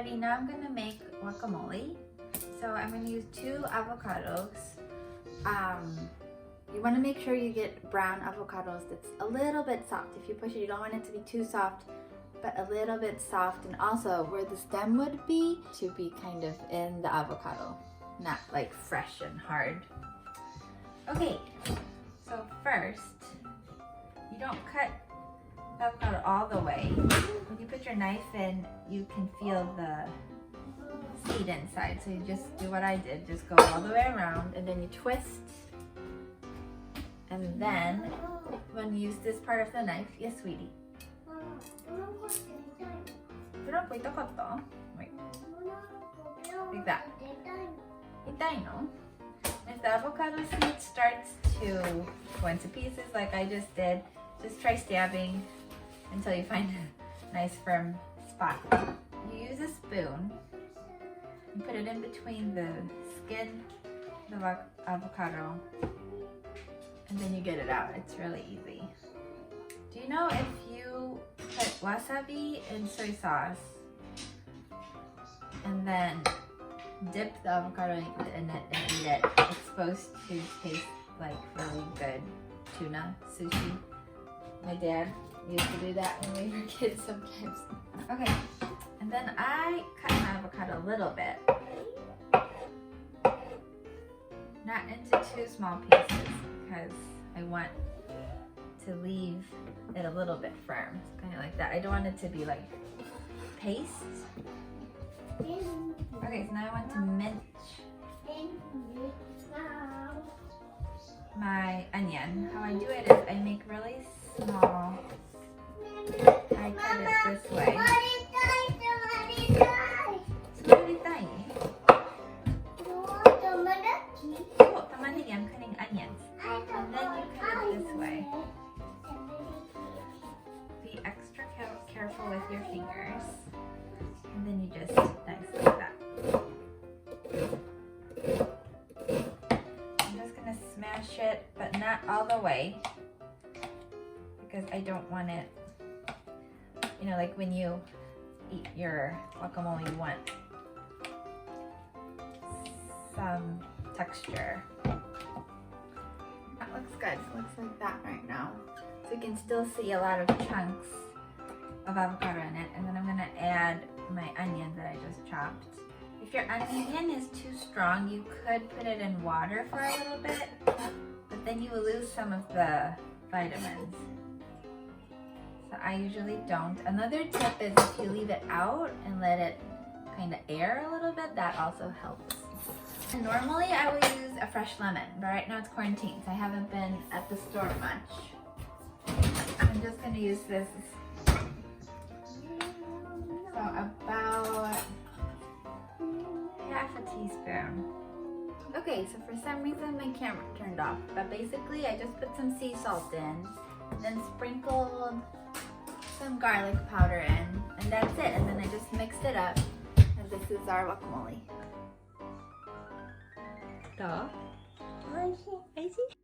ready. Now I'm gonna make guacamole. So I'm gonna use 2 avocados. You want to make sure you get brown avocados that's a little bit soft. If you push it, you don't want it to be too soft, but a little bit soft. And also where the stem would be, to be kind of in the avocado, not like fresh and hard. Okay, so first, you don't cut the avocado all the way. When you put your knife in, you can feel the seed inside. So you just do what I did, just go all the way around and then you twist. And then, when you use this part of the knife, yes, sweetie. Wait. Like that. If the avocado seed starts to go into pieces like I just did, just try stabbing until you find a nice firm spot. You use a spoon and put it in between the skin of the avocado. And then you get it out. It's really easy. Do you know if you put wasabi in soy sauce and then dip the avocado in it and eat it, it's supposed to taste like really good tuna sushi. My dad used to do that when we were kids sometimes. Okay, and then I cut my avocado a little bit. Not into 2 small pieces because I want to leave it a little bit firm. It's kind of like that. I don't want it to be like paste. Okay, so now I want to mince my onion. How I do it is I make really small. I cut it this way. I'm cutting onions. And then you cut it this way. Be extra careful with your fingers. And then you just dice like that. I'm just gonna smash it, but not all the way. Because I don't want it, you know, like when you eat your guacamole, you want some texture. That looks good. It looks like that right now. So you can still see a lot of chunks of avocado in it. And then I'm gonna add my onion that I just chopped. If your onion is too strong, you could put it in water for a little bit, but then you will lose some of the vitamins. So I usually don't. Another tip is if you leave it out and let it kind of air a little bit, that also helps. Normally I would use a fresh lemon, but right now it's quarantine, so I haven't been at the store much. I'm just going to use this. So about half a teaspoon. Okay, so for some reason my camera turned off, but basically I just put some sea salt in, then sprinkled some garlic powder in, and that's it. And then I just mixed it up, and this is our guacamole. どう？おいしい。